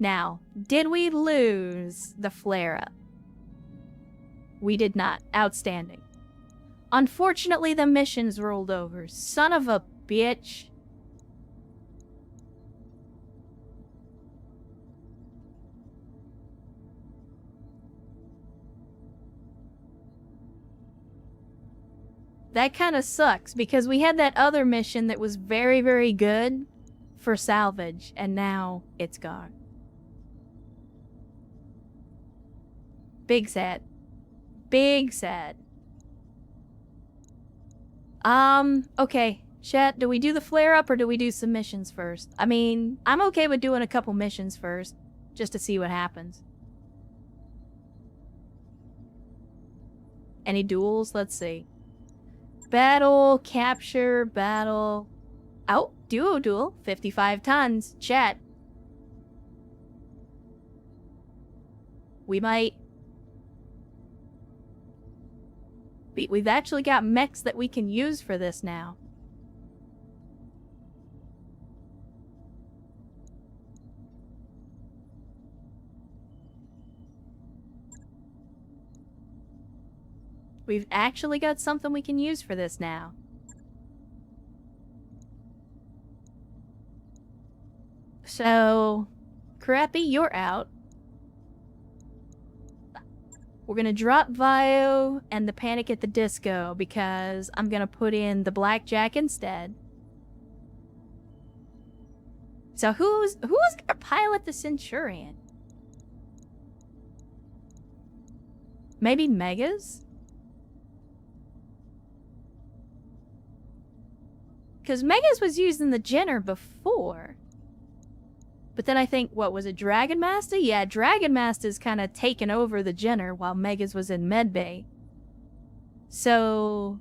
Now, did we lose the flare-up? We did not. Outstanding. Unfortunately, the missions rolled over. Son of a bitch. That kind of sucks, because we had that other mission that was very, very good for salvage, and now it's gone. Big sad. Big sad. Okay. Chat, do we do the flare-up or do we do some missions first? I mean, I'm okay with doing a couple missions first, just to see what happens. Any duels? Let's see. Battle, capture, battle. Oh, duo, 55 tons. Chat. We might... We've actually got mechs that we can use for this now. We've actually got something we can use for this now. So, Crappy, you're out. We're gonna drop Vio and the Panic at the Disco because I'm gonna put in the Blackjack instead. So who's gonna pilot the Centurion? Maybe Megas? Because Megas was used in the Jenner before. But then I think, what was it, Dragon Master? Yeah, Dragon Master's kind of taken over the Jenner while Megas was in Medbay. So...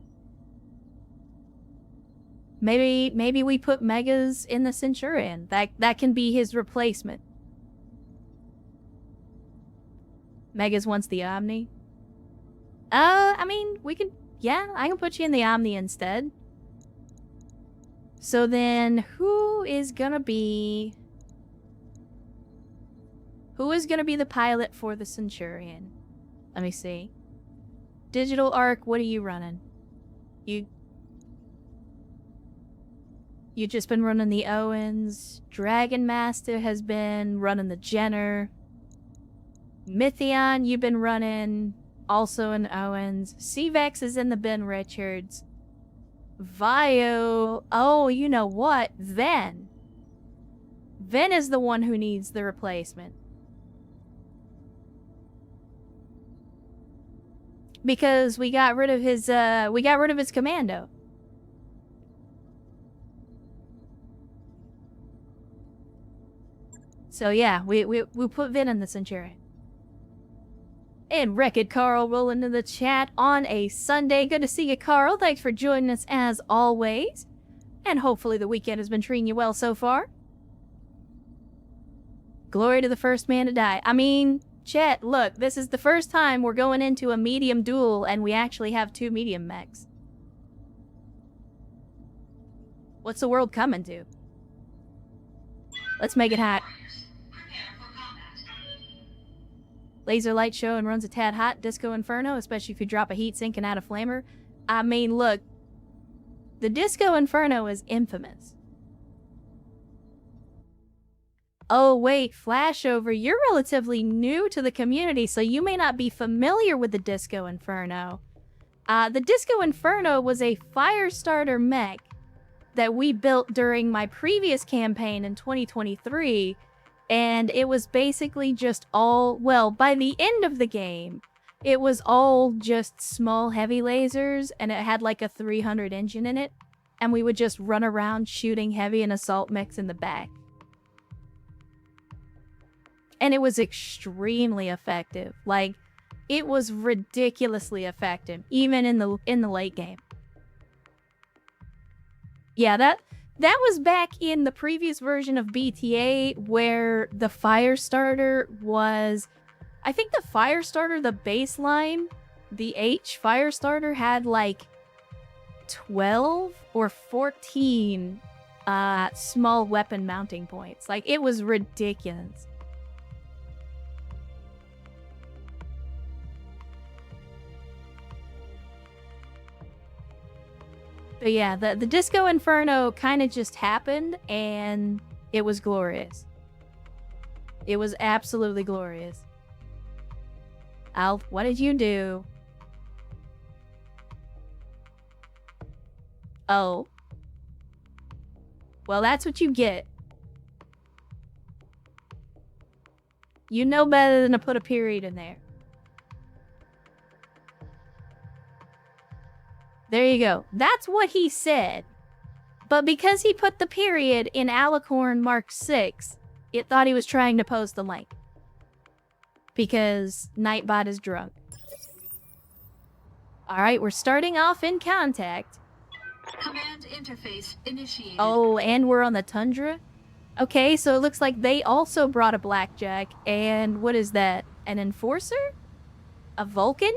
Maybe we put Megas in the Centurion. That can be his replacement. Megas wants the Omni. I mean, we can... Yeah, I can put you in the Omni instead. So then, who is gonna be the pilot for the Centurion? Let me see. Digital Arc, what are you running? You just been running the Owens. Dragon Master has been running the Jenner. Mythion, you've been running also in Owens. Cvex is in the Ben Richards. Vio, oh, you know what? Ven is the one who needs the replacement. Because we got rid of his commando. So yeah, we put Ven in the Centurion. And Wrecked Carl rolling in the chat on a Sunday. Good to see you, Carl. Thanks for joining us as always. And hopefully the weekend has been treating you well so far. Glory to the first man to die. I mean, chat, look, this is the first time we're going into a medium duel and we actually have 2 medium mechs. What's the world coming to? Let's make it hot. Laser light show and runs a tad hot. Disco Inferno, especially if you drop a heat sink and add a flamer. I mean, look. The Disco Inferno is infamous. Oh, wait. Flashover, you're relatively new to the community, so you may not be familiar with the Disco Inferno. The Disco Inferno was a Firestarter mech that we built during my previous campaign in 2023. And it was basically just all, well, by the end of the game, it was all just small heavy lasers, and it had like a 300 engine in it, and we would just run around shooting heavy and assault mechs in the back. And it was extremely effective. Like, it was ridiculously effective, even in the late game. Yeah, that was back in the previous version of BTA where the Firestarter was... I think the Firestarter, the baseline, the H Firestarter had like 12 or 14 small weapon mounting points. Like, it was ridiculous. But yeah, the Disco Inferno kind of just happened, and it was glorious. It was absolutely glorious. Alf, what did you do? Oh. Well, that's what you get. You know better than to put a period in there. There you go. That's what he said. But because he put the period in Alicorn Mark 6, it thought he was trying to post the link. Because Nightbot is drunk. Alright, we're starting off in contact. Command interface initiated. Oh, and we're on the Tundra? Okay, so it looks like they also brought a Blackjack. And what is that? An Enforcer? A Vulcan?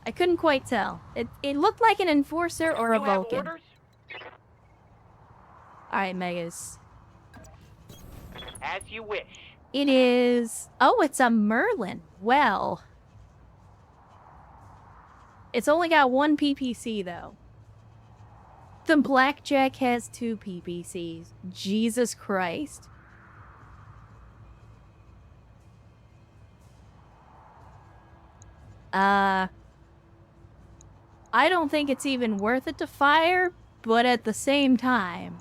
I couldn't quite tell. It looked like an Enforcer or a Vulcan. Alright, Megas. As you wish. It is... Oh, it's a Merlin. Well. It's only got one PPC, though. The Blackjack has 2 PPCs. Jesus Christ. I don't think it's even worth it to fire, but at the same time,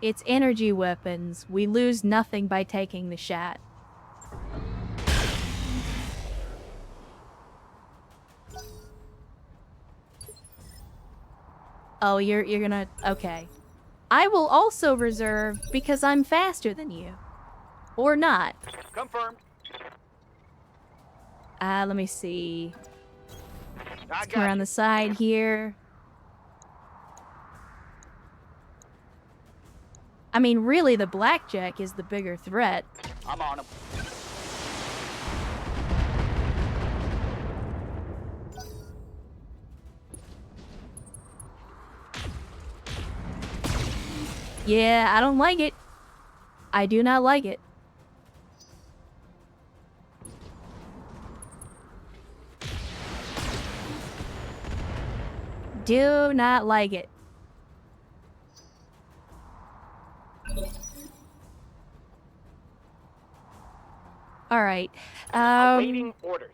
it's energy weapons. We lose nothing by taking the shot. Oh, you're gonna... Okay. I will also reserve because I'm faster than you. Or not. Confirmed. Let me see. Let's come around the side here. I mean, really, the Blackjack is the bigger threat. I'm on him. Yeah, I don't like it. I do not like it. Do not like it. Alright. Awaiting orders.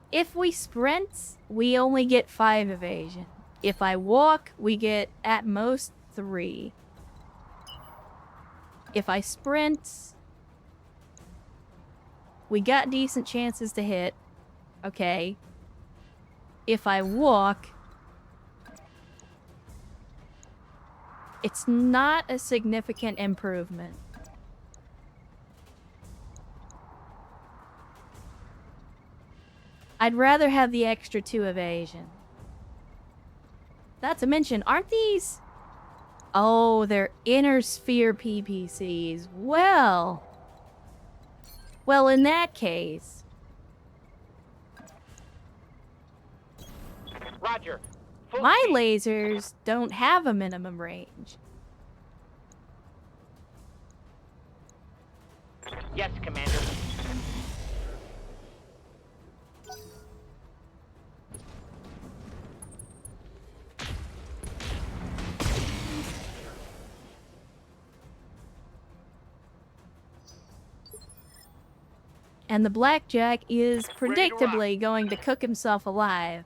If we sprint, we only get 5 evasion. If I walk, we get at most 3. If I sprint, we got decent chances to hit. Okay. If I walk, it's not a significant improvement. I'd rather have the extra 2 evasion. Not to mention, aren't these... Oh, they're inner sphere PPCs. Well, in that case... Roger. Full My speed. lasers don't have a minimum range. Yes, Commander. And the Blackjack is Ready to rock. predictably going to cook himself alive.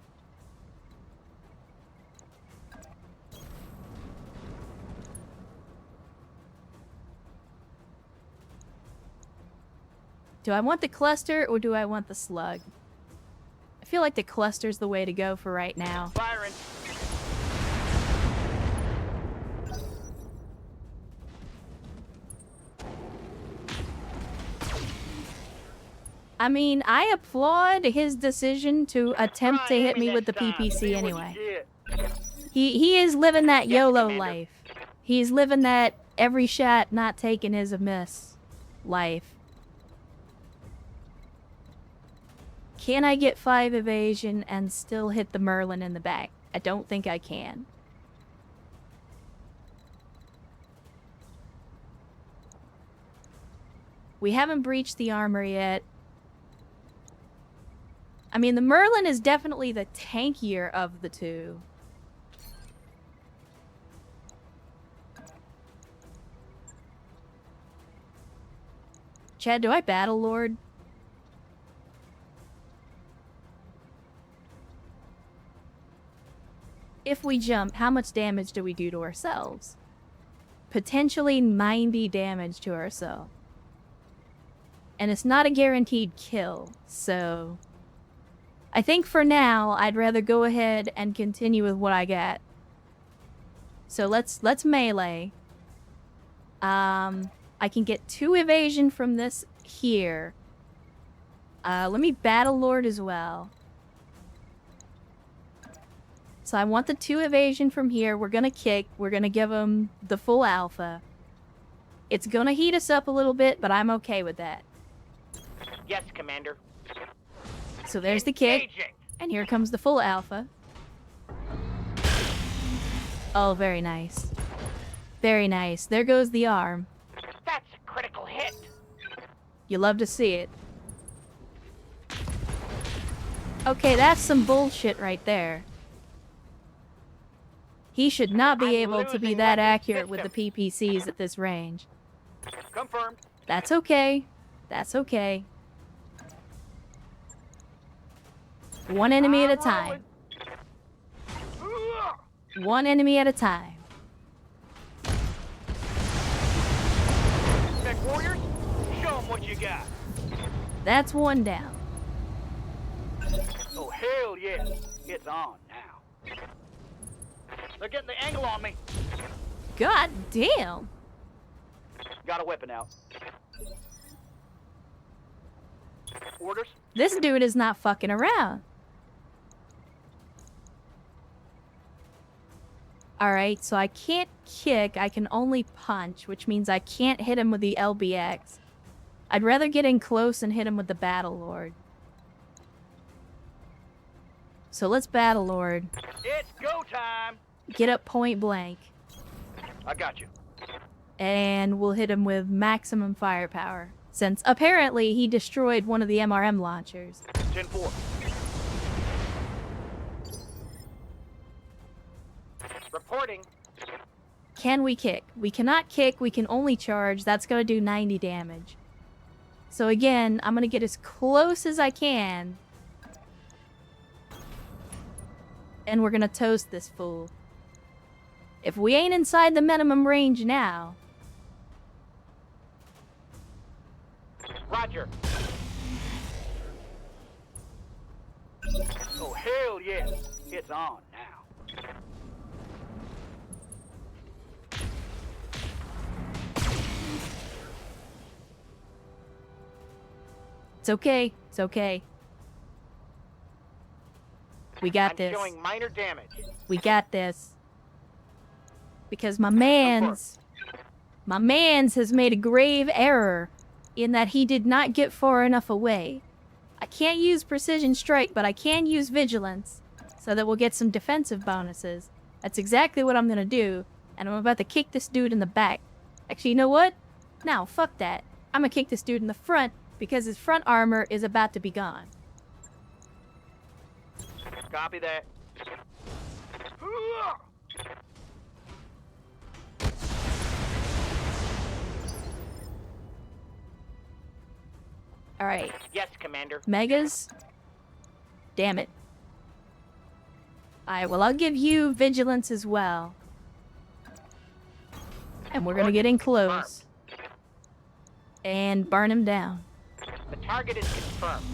Do I want the cluster or do I want the slug? I feel like the cluster's the way to go for right now. Firing. I mean, I applaud his decision to attempt to Try hit me next with the time. PPC See what you anyway. get. He is living that Yes, YOLO Commander. life. He's living that every shot not taken is a miss life. Can I get 5 evasion and still hit the Merlin in the back? I don't think I can. We haven't breached the armor yet. I mean, the Merlin is definitely the tankier of the two. Chad, do I Battle Lord? If we jump, how much damage do we do to ourselves? Potentially 90 damage to ourselves. And it's not a guaranteed kill, so... I think for now, I'd rather go ahead and continue with what I got. So let's melee. I can get 2 evasion from this here. Let me Battle Lord as well. So I want the 2 evasion from here. We're gonna kick. We're gonna give him the full alpha. It's gonna heat us up a little bit, but I'm okay with that. Yes, Commander. So there's the kick. Engaging. And here comes the full alpha. Oh, very nice. Very nice. There goes the arm. That's a critical hit. You love to see it. Okay, that's some bullshit right there. He should not be I'm able to be losing that weapon accurate with the system. PPCs at this range. Confirmed. That's okay. That's okay. One enemy at a time. One enemy at a time. Mech warriors, show them what you got. That's one down. Oh, hell yeah. It's on now. They're getting the angle on me. God damn. Got a weapon out. Orders? This dude is not fucking around. Alright, so I can't kick, I can only punch, which means I can't hit him with the LBX. I'd rather get in close and hit him with the Battle Lord. So let's Battle Lord. It's go time. Get up point blank. I got you. And we'll hit him with maximum firepower. Since apparently he destroyed one of the MRM launchers. 10-4. Reporting. Can we kick? We cannot kick, we can only charge. That's gonna do 90 damage. So again, I'm gonna get as close as I can. And we're gonna toast this fool. If we ain't inside the minimum range now... Roger. Oh, hell yeah. It's on now. It's okay. It's okay. We got I'm this. showing minor damage. We got this. Because my mans has made a grave error in that he did not get far enough away. I can't use precision strike, but I can use vigilance so that we'll get some defensive bonuses. That's exactly what I'm gonna do, and I'm about to kick this dude in the back. Actually, you know what? No, fuck that. I'm gonna kick this dude in the front because his front armor is about to be gone. Copy that. Alright. Yes, Commander. Megas? Damn it. Alright, well, I'll give you vigilance as well. And we're gonna get in close. And burn him down. The target is confirmed.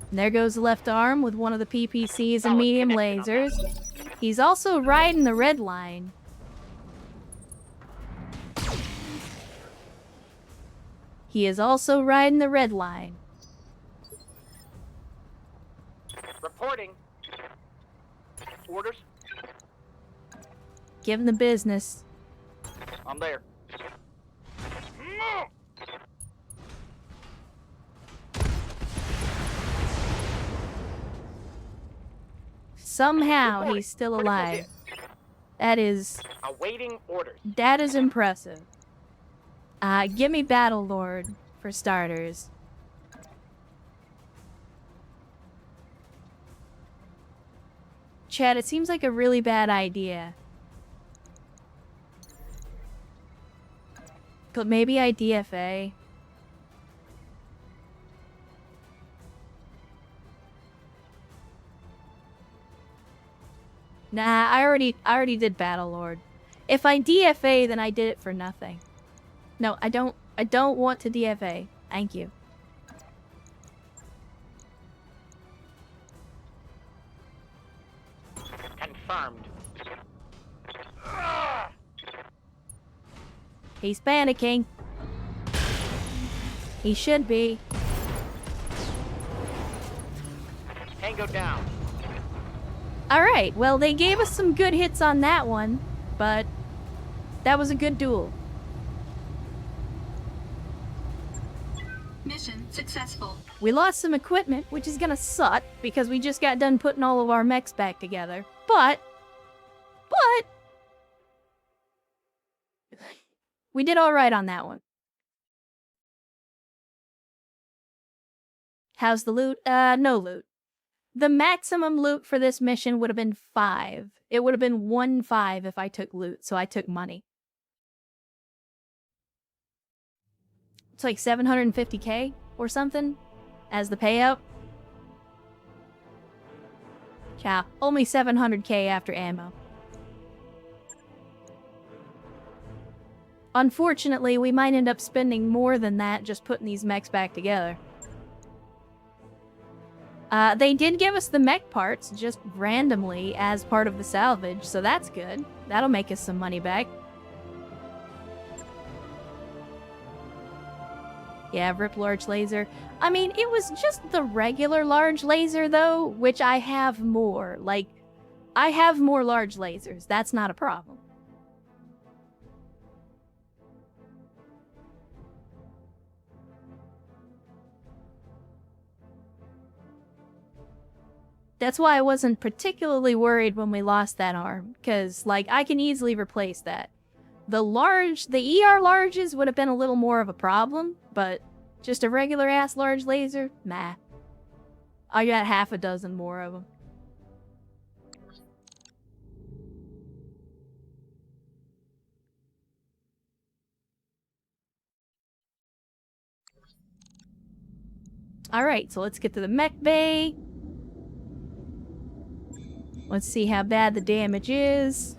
And there goes the left arm with one of the PPCs and Solid medium connection on lasers. He's also riding the red line. He is also riding the red line. Reporting. Orders. Give him the business. I'm there. Somehow Reporting. he's still Critical alive. hit. That is Awaiting orders. impressive. Give me Battlelord for starters. Chad, it seems like a really bad idea. But maybe I DFA. Nah, I already did Battlelord. If I DFA, then I did it for nothing. No, I don't want to DFA. Thank you. Confirmed. He's panicking. He should be. Tango down. Alright, well, they gave us some good hits on that one, but that was a good duel. Mission successful. We lost some equipment, which is gonna suck, because we just got done putting all of our mechs back together. But... we did alright on that one. How's the loot? No loot. The maximum loot for this mission would have been 5. It would have been 1-5 if I took loot, so I took money. It's like 750k or something as the payout. Yeah, only 700k after ammo. Unfortunately, we might end up spending more than that just putting these mechs back together. They did give us the mech parts just randomly as part of the salvage, so that's good. That'll make us some money back. Yeah, rip large laser. I mean, it was just the regular large laser, though, which I have more. Like, I have more large lasers. That's not a problem. That's why I wasn't particularly worried when we lost that arm, because, like, I can easily replace that. The ER larges would have been a little more of a problem, but just a regular-ass large laser? Nah. I got half a dozen more of them. Alright, so let's get to the mech bay. Let's see how bad the damage is.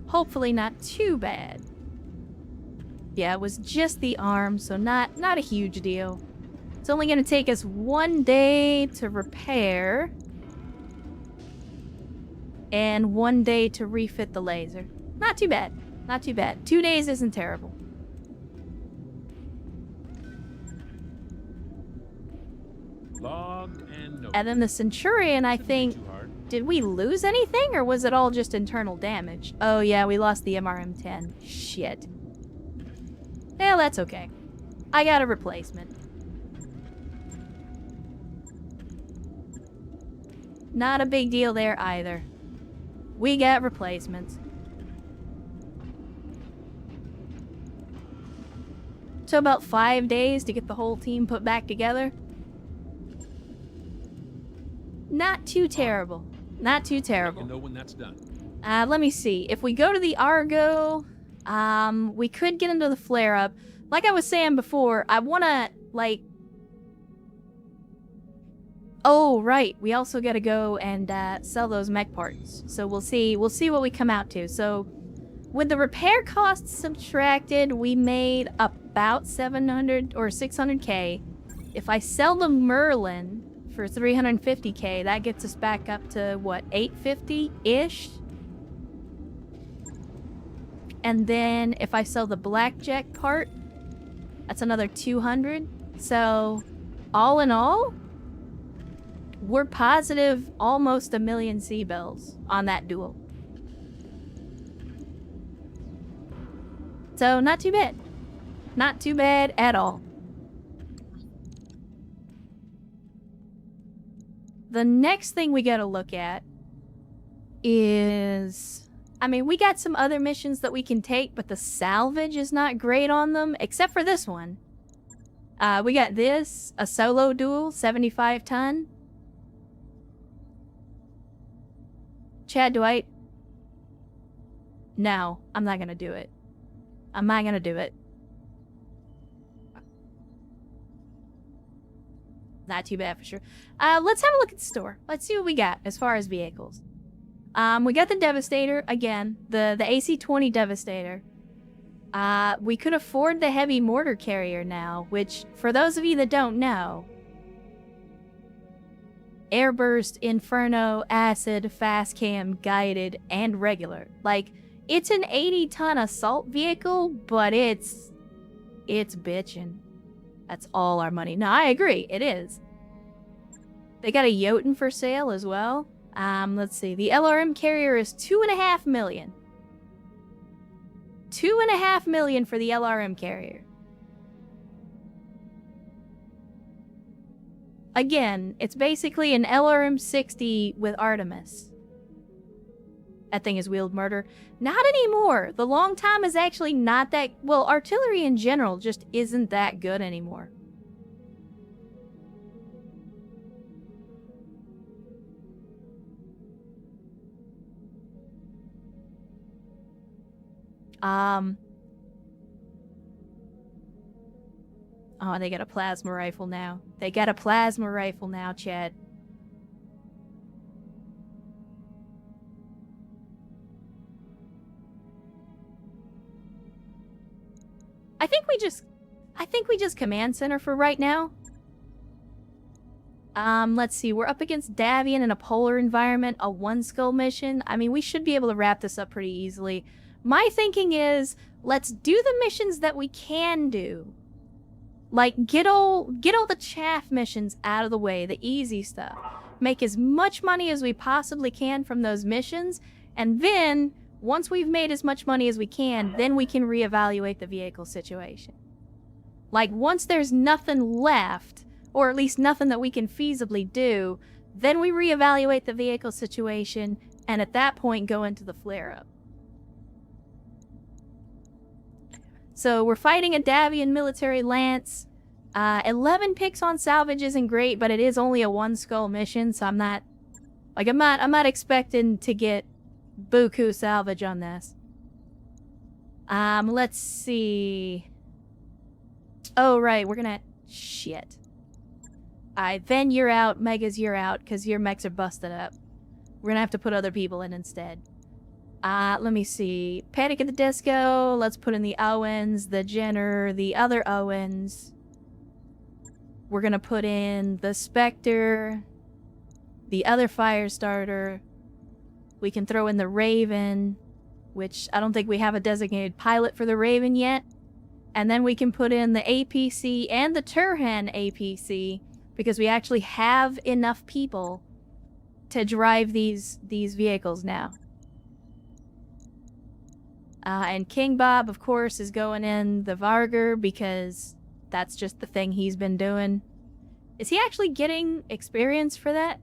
Hopefully not too bad. Yeah, it was just the arm, so not a huge deal. It's only gonna take us 1 day to repair. And 1 day to refit the laser. Not too bad. Not too bad. 2 days isn't terrible. Logged and noted. And then the Centurion, I think... Did we lose anything, or was it all just internal damage? Oh yeah, we lost the MRM-10. Shit. Well, that's okay. I got a replacement. Not a big deal there either. We got replacements. So about 5 days to get the whole team put back together. Not too terrible. Not too terrible. You know when that's done. Let me see. If we go to the Argo, we could get into the flare-up. Like I was saying before, I wanna, like... Oh, right. We also gotta go and, sell those mech parts. So we'll see what we come out to. So, with the repair costs subtracted, we made about 700 or 600k. If I sell the Merlin for 350k, that gets us back up to, what, 850-ish? And then if I sell the Blackjack part, that's another 200. So, all in all, we're positive almost 1 million C-Bells on that duel. So, not too bad. Not too bad at all. The next thing we gotta look at is I mean, we got some other missions that we can take, but the salvage is not great on them, except for this one. We got this, a solo duel, 75 ton. Chad Dwight. No, I'm not gonna do it. I'm not gonna do it. Not too bad for sure. Let's have a look at the store. Let's see what we got as far as vehicles. We got the Devastator, again, the AC-20 Devastator. We could afford the heavy mortar carrier now, which, for those of you that don't know, Airburst, Inferno, Acid, Fast Cam, Guided, and Regular. Like, it's an 80-ton assault vehicle, but it's bitchin'. That's all our money. No, I agree, it is. They got a Jotun for sale as well. Let's see. The LRM carrier is $2.5 million. $2.5 million for the LRM carrier. Again, it's basically an LRM-60 with Artemis. That thing is wheeled murder. Not anymore. The long time is actually not that... Well, artillery in general just isn't that good anymore. Oh, they got a plasma rifle now. They got a plasma rifle now, Chad. I think we just command center for right now. Let's see. We're up against Davian in a polar environment, a one skull mission. I mean, we should be able to wrap this up pretty easily. My thinking is, let's do the missions that we can do. Like, get all the chaff missions out of the way, the easy stuff. Make as much money as we possibly can from those missions, and then, once we've made as much money as we can, then we can reevaluate the vehicle situation. Like, once there's nothing left, or at least nothing that we can feasibly do, then we reevaluate the vehicle situation, and at that point go into the flare-up. So we're fighting a Davian military lance. 11 picks on salvage isn't great, but it is only a one skull mission, so I'm not expecting to get buku salvage on this. Let's see. Oh right, we're gonna shit. Then you're out, Megas, you're out, because your mechs are busted up. We're gonna have to put other people in instead. Let me see. Panic at the Disco. Let's put in the Owens, the Jenner, the other Owens. We're gonna put in the Spectre, the other Firestarter. We can throw in the Raven, which I don't think we have a designated pilot for the Raven yet. And then we can put in the APC and the Turhan APC, because we actually have enough people to drive these vehicles now. And King Bob, of course, is going in the Varger because that's just the thing he's been doing. Is he actually getting experience for that?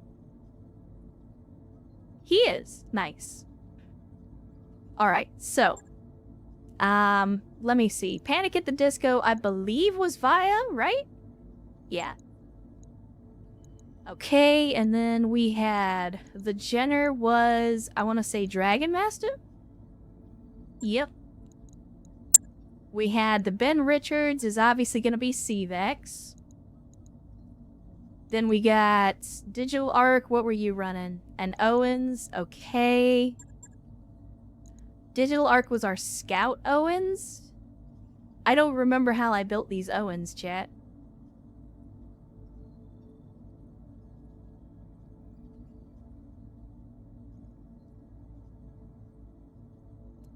He is. Nice. Alright, so. Let me see. Panic at the Disco, I believe, was Via, right? Yeah. Okay, and then we had... The Jenner was, I want to say, Dragon Master? Yep. We had the Ben Richards is obviously going to be CVEX. Then we got Digital Arc. What were you running? And Owens. Okay. Digital Arc was our Scout Owens. I don't remember how I built these Owens, chat.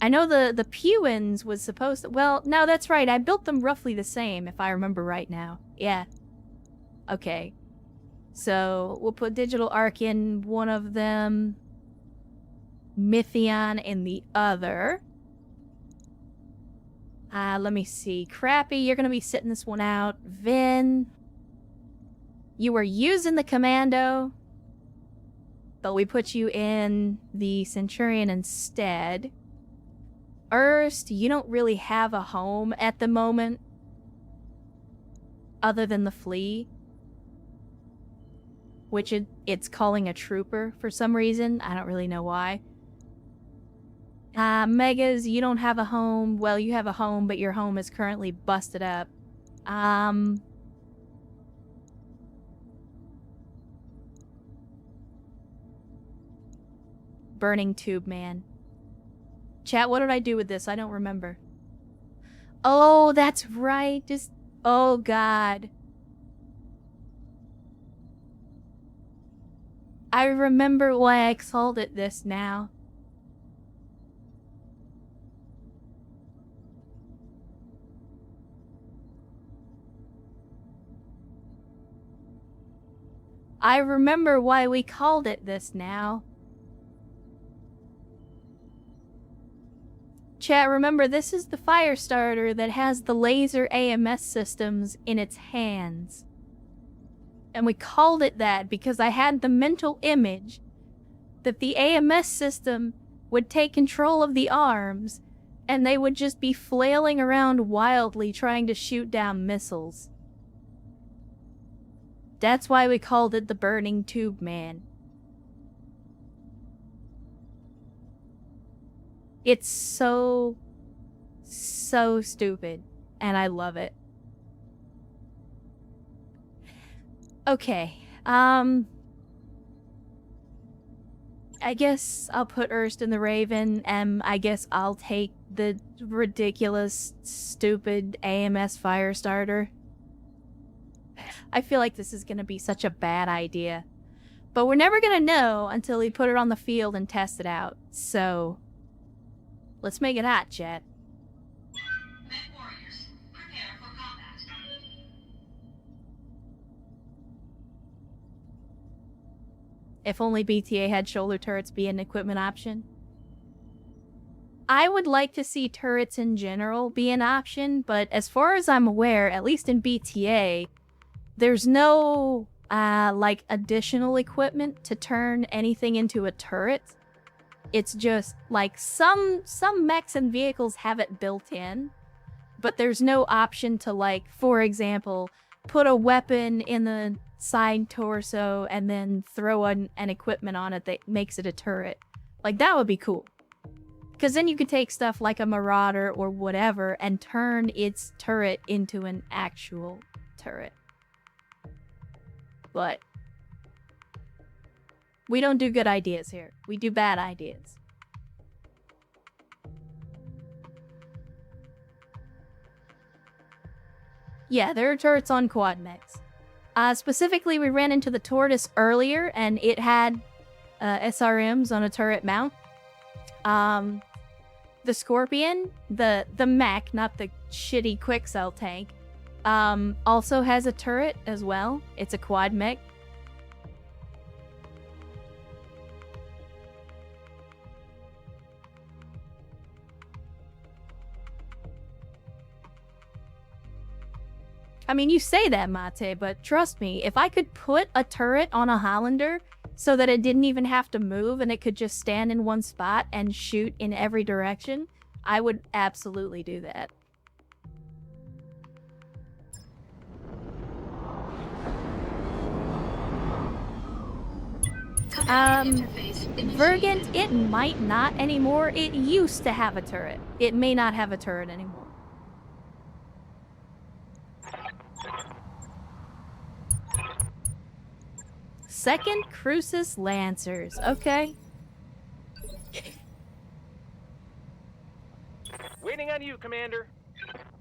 I know the Pewins was supposed to... Well, no, that's right. I built them roughly the same, if I remember right now. Yeah. Okay. So, we'll put Digital Arc in one of them. Mythion in the other. Let me see. Crappy, you're going to be sitting this one out. Vin. You were using the Commando. but we put you in the Centurion instead. Erst, you don't really have a home at the moment, other than the flea, which it's calling a trooper for some reason. I don't really know why. Megas, you don't have a home. Well, you have a home, but your home is currently busted up. Burning Tube Man. Chat, what did I do with this? I don't remember. Oh, that's right. Just... Oh, God. I remember why I called it this now. I remember why we called it this now. Chat, remember, this is the fire starter that has the laser AMS systems in its hands. And we called it that because I had the mental image that the AMS system would take control of the arms and they would just be flailing around wildly trying to shoot down missiles. That's why we called it the Burning Tube Man. It's so stupid, and I love it. Okay, I guess I'll put Erst in the Raven, and I guess I'll take the ridiculous, stupid AMS Firestarter. I feel like this is gonna be such a bad idea. But we're never gonna know until we put it on the field and test it out, so... Let's make it hot, chat. Men warriors, prepare for combat. If only BTA had shoulder turrets be an equipment option. I would like to see turrets in general be an option, but as far as I'm aware, at least in BTA, there's no, like, additional equipment to turn anything into a turret. It's just, like, some mechs and vehicles have it built in, but there's no option to, like, for example, put a weapon in the side torso and then throw an equipment on it that makes it a turret. Like, that would be cool. Because then you could take stuff like a Marauder or whatever and turn its turret into an actual turret. But... we don't do good ideas here. We do bad ideas. Yeah, there are turrets on quad mechs. Specifically, we ran into the Tortoise earlier, and it had SRMs on a turret mount. The Scorpion, the mech, not the shitty Quickcell tank, also has a turret as well. It's a quad mech. I mean, you say that, Mate, but trust me, if I could put a turret on a Hollander so that it didn't even have to move and it could just stand in one spot and shoot in every direction, I would absolutely do that. Vergant, it might not anymore. It used to have a turret. It may not have a turret anymore. Second Crucis Lancers. Okay. Waiting on you, Commander.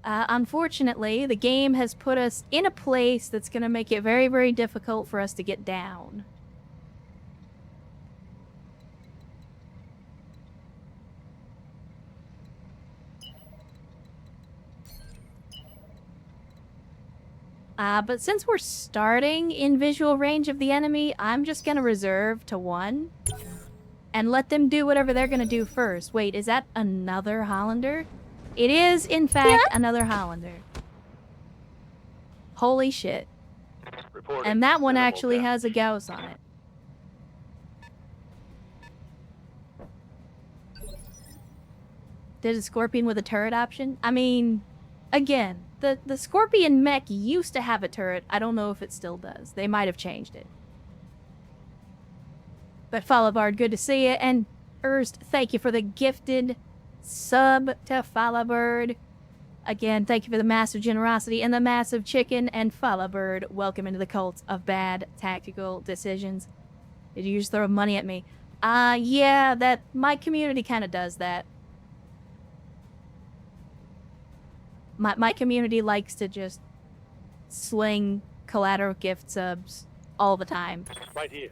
Unfortunately, the game has put us in a place that's going to make it very, very difficult for us to get down. But since we're starting in visual range of the enemy, I'm just gonna reserve to 1. And let them do whatever they're gonna do first. Wait, is that another Hollander? It is, in fact, another Hollander. Holy shit. Reporting. And that one Minimal actually damage. has a Gauss on it. Did a Scorpion with a turret option? I mean, again, the Scorpion mech used to have a turret. I don't know if it still does. They might have changed it. But Falabard, good to see you. And Erst, thank you for the gifted sub to Falabird. Again, thank you for the massive generosity and the massive chicken. And Falabird, welcome into the cult of bad tactical decisions. Did you just throw money at me? Yeah, that my community kind of does that. My community likes to just sling collateral gift subs all the time. Right here.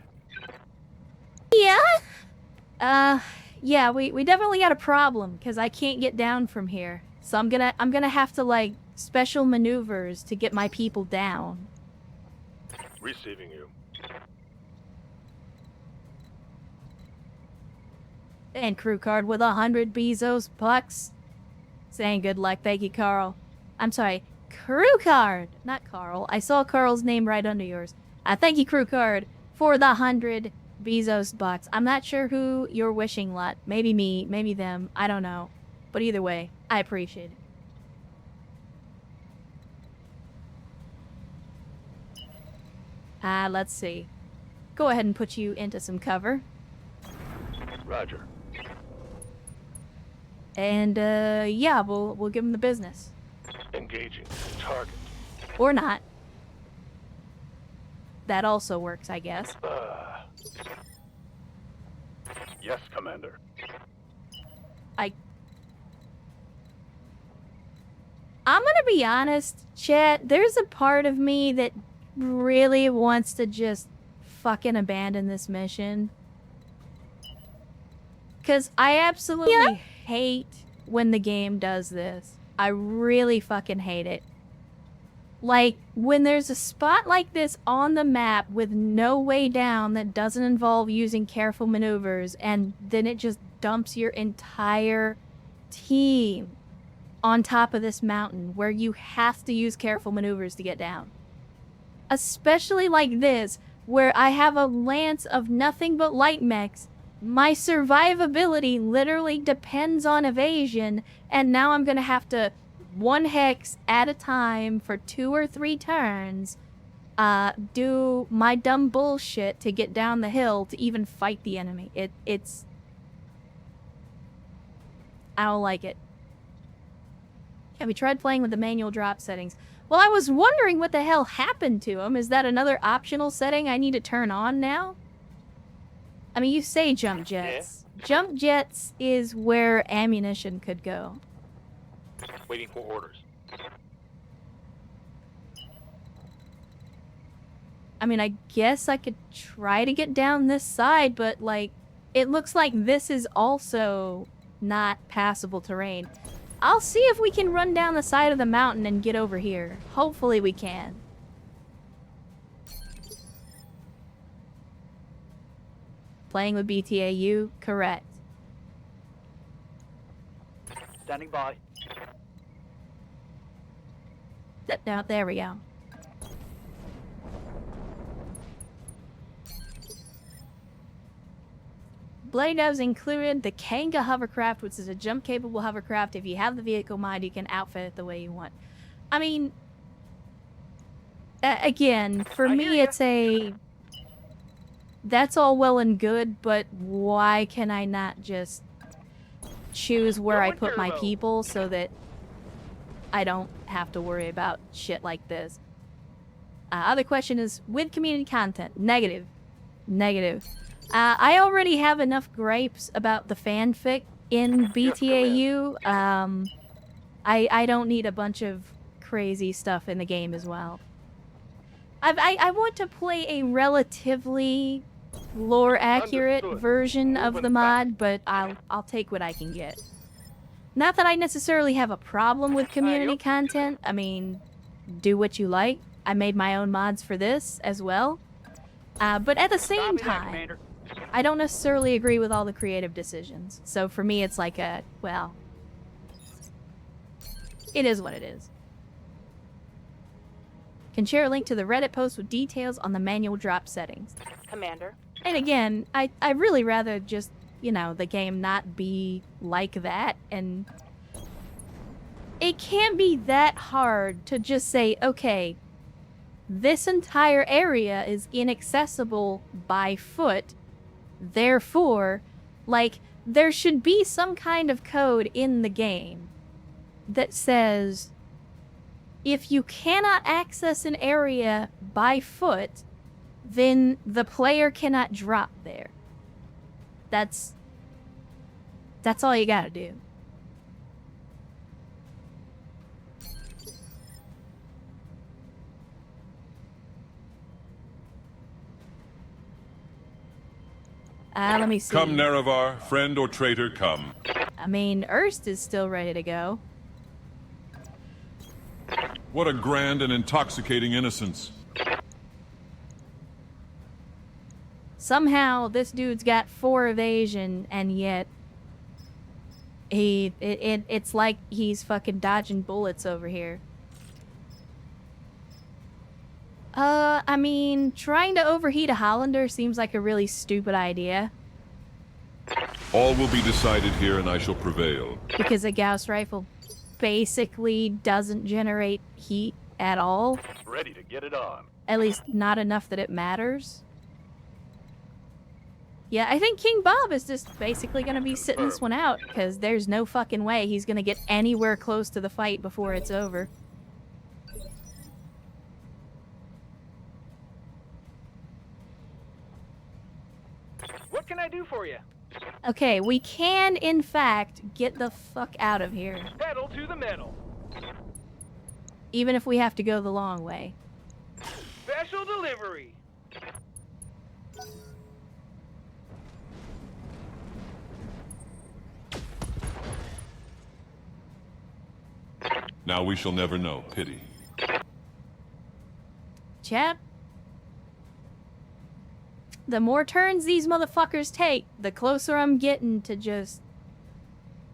Yeah? Yeah, we definitely got a problem, because I can't get down from here. So I'm gonna have to, like, special maneuvers to get my people down. Receiving you. And crew card with 100 Bezos bucks. Saying good luck, thank you, Carl. I'm sorry, crew card, not Carl. I saw Carl's name right under yours. Thank you, crew card, for the 100 Bezos bucks. I'm not sure who you're wishing lot. Maybe me, maybe them. I don't know. But either way, I appreciate it. Let's see. Go ahead and put you into some cover. Roger. And, yeah, we'll give him the business. Engaging target. Or not. That also works, I guess. Yes, Commander. I'm gonna be honest, chat, there's a part of me that really wants to just fucking abandon this mission. Because I absolutely hate when the game does this. I really fucking hate it. Like, when there's a spot like this on the map with no way down that doesn't involve using careful maneuvers, and then it just dumps your entire team on top of this mountain where you have to use careful maneuvers to get down. Especially like this, where I have a lance of nothing but light mechs. My survivability literally depends on evasion, and now I'm gonna have to one hex at a time for 2 or 3 turns, do my dumb bullshit to get down the hill to even fight the enemy. It's... I don't like it. Have you tried playing with the manual drop settings? Well, I was wondering what the hell happened to them. Is that another optional setting I need to turn on now? I mean, you say jump jets. Yeah. Jump jets is where ammunition could go. Waiting for orders. I mean, I guess I could try to get down this side, but, like, it looks like this is also not passable terrain. I'll see if we can run down the side of the mountain and get over here. Hopefully we can. Playing with BTAU? Correct. Standing by. Now, there we go. Blade has included the Kanga hovercraft, which is a jump-capable hovercraft. If you have the vehicle mod, you can outfit it the way you want. I mean, again, for me, it's a... That's all well and good, but why can I not just choose where I put my people so that I don't have to worry about shit like this? Other question is, with community content, negative. Negative. I already have enough gripes about the fanfic in BTAU. I don't need a bunch of crazy stuff in the game as well. I want to play a relatively lore-accurate version of the mod, but I'll take what I can get. Not that I necessarily have a problem with community content. I mean, do what you like. I made my own mods for this as well. But at the same time, I don't necessarily agree with all the creative decisions. So for me, it's like a, well, it is what it is. Can share a link to the Reddit post with details on the manual drop settings. Commander. And again, I'd really rather just you know, the game not be like that. And it can't be that hard to just say, okay, this entire area is inaccessible by foot. Therefore, like, there should be some kind of code in the game that says if you cannot access an area by foot, then the player cannot drop there. That's all you gotta do. Let me see. Come, Nerevar, friend or traitor, come. I mean, Erst is still ready to go. What a grand and intoxicating innocence. Somehow, this dude's got 4 evasion, and yet it's like he's fucking dodging bullets over here. I mean, trying to overheat a Hollander seems like a really stupid idea. All will be decided here, and I shall prevail. Because a Gauss rifle basically doesn't generate heat at all. Ready to get it on. At least not enough that it matters. Yeah, I think King Bob is just basically gonna be sitting this one out, because there's no fucking way he's gonna get anywhere close to the fight before it's over. What can I do for you? Okay, we can, in fact, get the fuck out of here. Pedal to the metal. Even if we have to go the long way. Special delivery. Now we shall never know. Pity. Chat. The more turns these motherfuckers take, the closer I'm getting to just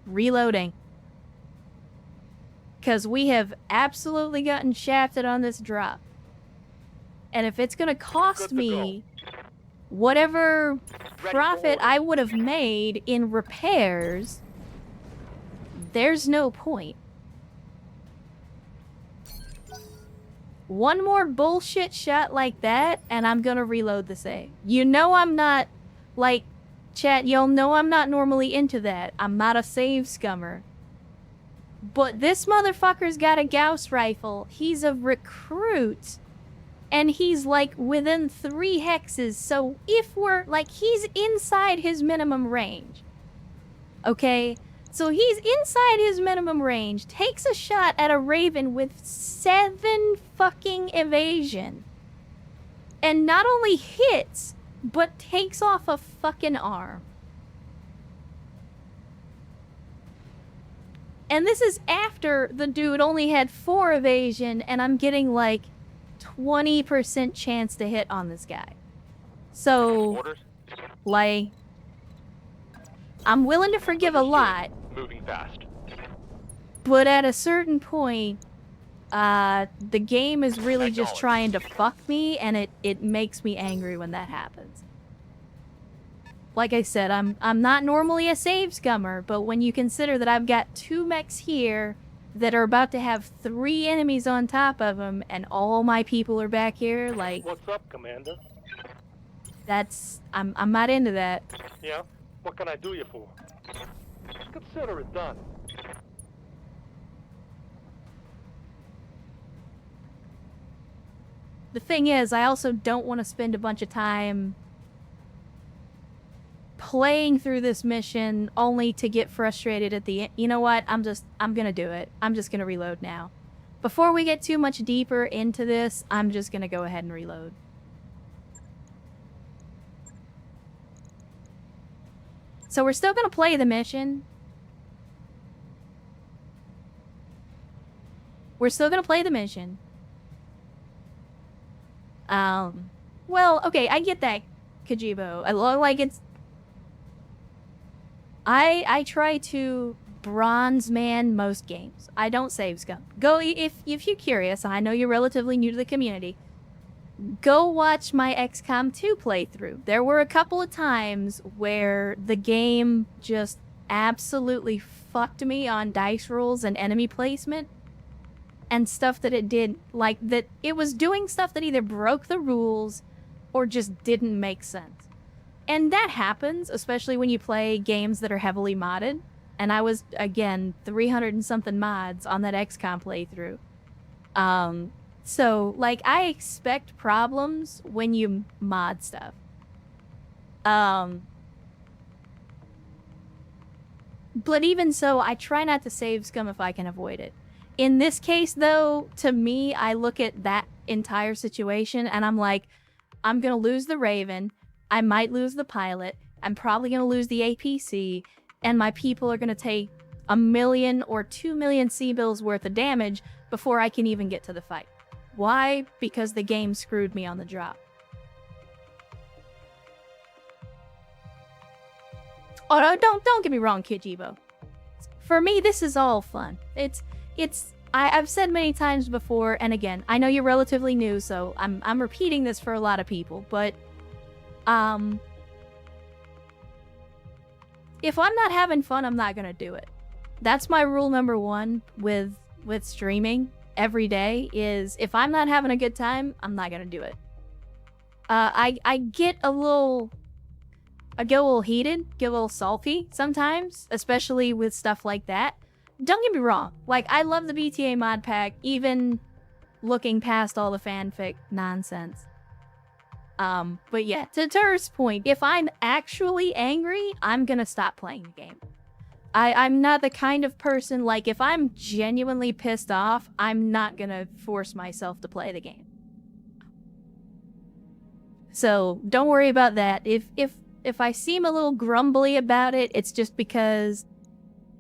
reloading. Because we have absolutely gotten shafted on this drop. And if it's going to cost me whatever profit I would have made in repairs, there's no point. One more bullshit shot like that, and I'm gonna reload the save. You know I'm not, like, chat, y'all know I'm not normally into that. I'm not a save scummer. But this motherfucker's got a Gauss rifle. He's a recruit. And he's, like, within 3 hexes. So if we're, like, he's inside his minimum range. Okay? So he's inside his minimum range, takes a shot at a Raven with 7 fucking evasion. And not only hits, but takes off a fucking arm. And this is after the dude only had 4 evasion, and I'm getting like 20% chance to hit on this guy. So, Orders. like, I'm willing to forgive a lot. Moving fast. But at a certain point, the game is really just trying to fuck me, and it makes me angry when that happens. Like I said, I'm not normally a save scummer, but when you consider that I've got 2 mechs here that are about to have 3 enemies on top of them, and all my people are back here, like, What's up, Commander? that's I'm not into that. Yeah? What can I do you for? Consider it done. The thing is, I also don't want to spend a bunch of time playing through this mission only to get frustrated at the end. You know what? I'm gonna do it. I'm just gonna reload now. Before we get too much deeper into this, I'm just gonna go ahead and reload. So we're still gonna play the mission. We're still gonna play the mission. Well, okay, I get that, Kajibo. Like, it's... I try to bronze man most games. I don't save scum. Go, if you're curious, I know you're relatively new to the community. go watch my XCOM 2 playthrough. There were a couple of times where the game just absolutely fucked me on dice rolls and enemy placement and stuff that it did, like that it was doing stuff that either broke the rules or just didn't make sense. And that happens, especially when you play games that are heavily modded. And I was, again, 300 and something mods on that XCOM playthrough. So, like, I expect problems when you mod stuff. But even so, I try not to save scum if I can avoid it. In this case, though, to me, I look at that entire situation and I'm like, I'm gonna lose the Raven, I might lose the pilot, I'm probably gonna lose the APC, and my people are gonna take 1 million or 2 million C-bills worth of damage before I can even get to the fight. Why? Because the game screwed me on the drop. Oh, no, don't get me wrong, Kijibo. For me, this is all fun. I've said many times before, and again, I know you're relatively new, so I'm repeating this for a lot of people, but if I'm not having fun, I'm not gonna do it. That's my rule number one with streaming every day, is if I'm not having a good time, I'm not gonna do it. I get a little heated, get a little salty sometimes, especially with stuff like that. Don't get me wrong, like, I love the BTA mod pack, even looking past all the fanfic nonsense. But yeah, to Tur's point, if I'm actually angry, I'm gonna stop playing the game. I'm not the kind of person, like, if I'm genuinely pissed off, I'm not gonna force myself to play the game. So, don't worry about that. If I seem a little grumbly about it, it's just because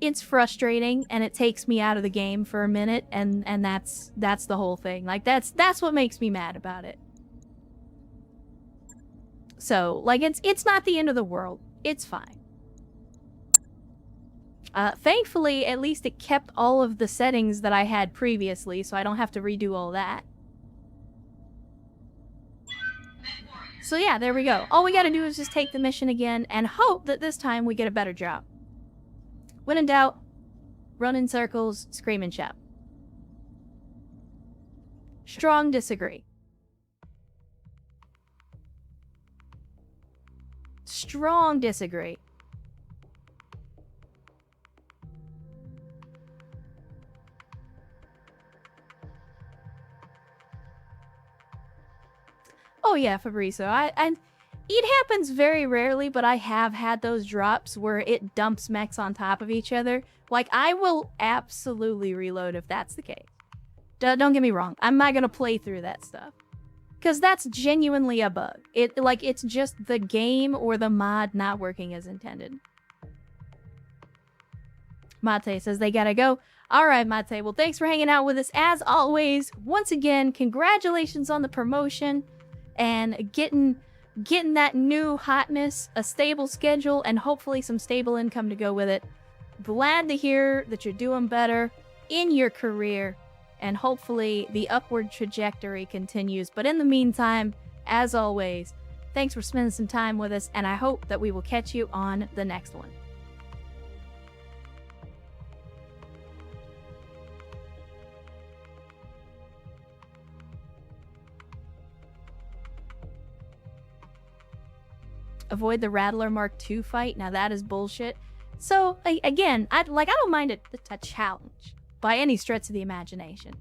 it's frustrating and it takes me out of the game for a minute, and that's the whole thing. Like, that's what makes me mad about it. So, like, it's not the end of the world. It's fine. Thankfully, at least it kept all of the settings that I had previously, so I don't have to redo all that. So yeah, there we go. All we gotta do is just take the mission again and hope that this time we get a better job. When in doubt, run in circles, scream and shout. Strong disagree. Strong disagree. Oh yeah, Fabrizio. It happens very rarely, but I have had those drops where it dumps mechs on top of each other. Like, I will absolutely reload if that's the case. Don't get me wrong. I'm not gonna play through that stuff, because that's genuinely a bug. It's just the game or the mod not working as intended. Mate says they gotta go. Alright, Mate. Well, thanks for hanging out with us as always. Once again, congratulations on the promotion and getting that new hotness, a stable schedule, and hopefully some stable income to go with it. Glad to hear that you're doing better in your career, and hopefully the upward trajectory continues. But in the meantime, as always, thanks for spending some time with us, and I hope that we will catch you on the next one. Avoid the Rattler Mark II fight. Now that is bullshit. So, again, I don't mind a challenge by any stretch of the imagination.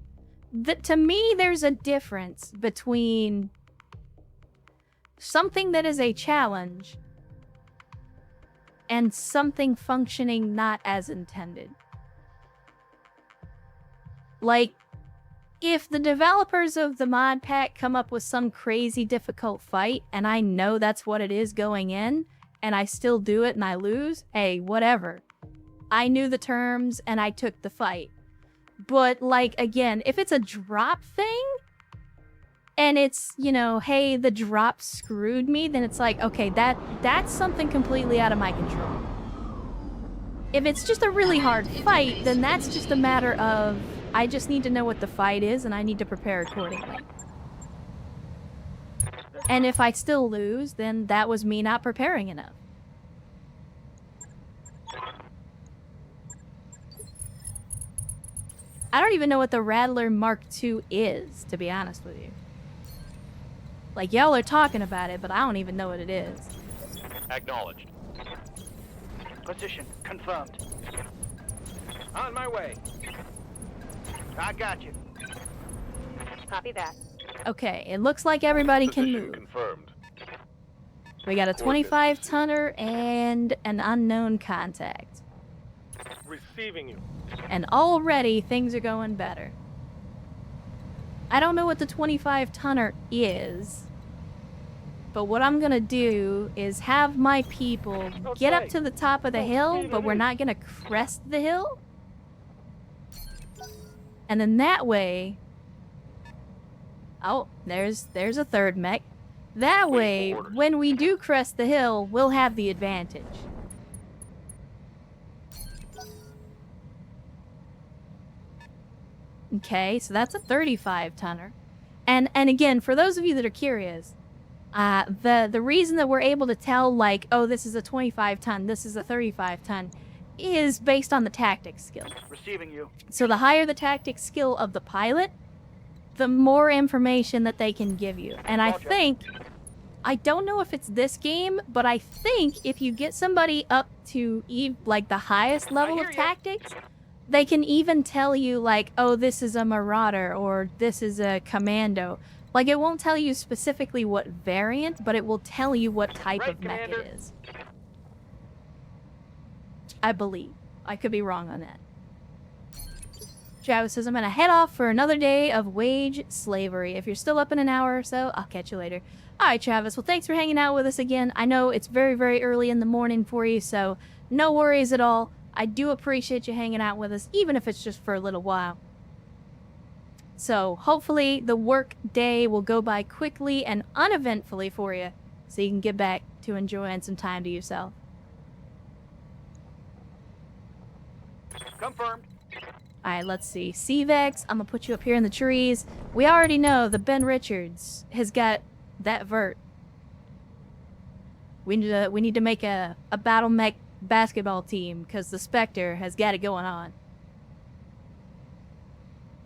To me, there's a difference between something that is a challenge and something functioning not as intended. Like, if the developers of the mod pack come up with some crazy difficult fight, and I know that's what it is going in, and I still do it and I lose, hey, whatever. I knew the terms and I took the fight. But, like, again, if it's a drop thing, and it's, you know, hey, the drop screwed me, then it's like, okay, that's something completely out of my control. If it's just a really hard fight, then that's just a matter of, I just need to know what the fight is, and I need to prepare accordingly. And if I still lose, then that was me not preparing enough. I don't even know what the Rattler Mark II is, to be honest with you. Like, y'all are talking about it, but I don't even know what it is. Acknowledged. Position confirmed. On my way. I got you. Copy that. Okay, it looks like everybody can Position move. confirmed. We got a 25-tonner and an unknown contact. Receiving you. And already things are going better. I don't know what the 25-tonner is, but what I'm gonna do is have my people get up to the top of the hill, but we're not gonna crest the hill. And then that way... Oh, there's a third mech. That way, when we do crest the hill, we'll have the advantage. Okay, so that's a 35-tonner. And again, for those of you that are curious, the reason that we're able to tell, like, oh, this is a 25-ton, this is a 35-ton, is based on the tactics skill. Receiving you. So the higher the tactics skill of the pilot, the more information that they can give you. And I think, I don't know if it's this game, but I think if you get somebody up to like the highest level of tactics, they can even tell you, like, oh, this is a marauder or this is a commando. Like, it won't tell you specifically what variant, but it will tell you what type of mech it is. I believe. I could be wrong on that. Travis says, I'm gonna head off for another day of wage slavery. If you're still up in an hour or so, I'll catch you later. Alright, Travis. Well, thanks for hanging out with us again. I know it's very, very early in the morning for you, so no worries at all. I do appreciate you hanging out with us, even if it's just for a little while. So, hopefully, the work day will go by quickly and uneventfully for you, so you can get back to enjoying some time to yourself. Confirmed. Alright, let's see. CVEX, I'm gonna put you up here in the trees. We already know that Ben Richards has got that vert. We need to make a battle mech basketball team, because the Spectre has got it going on.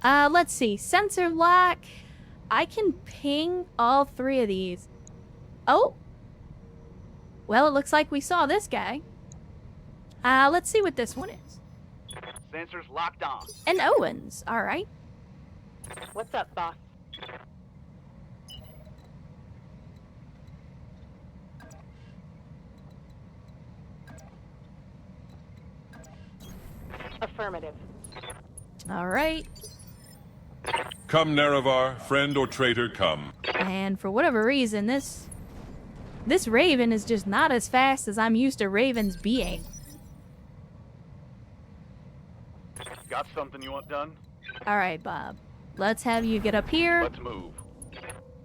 Let's see. Sensor lock. I can ping all three of these. Oh! Well, it looks like we saw this guy. Let's see what this one is. Sensors locked on. And Owens. Alright. What's up, boss? Affirmative. Alright. Come, Nerevar, friend or traitor, come. And for whatever reason, this Raven is just not as fast as I'm used to Ravens being. Got something you want done? Alright, Bob. Let's have you get up here. Let's move.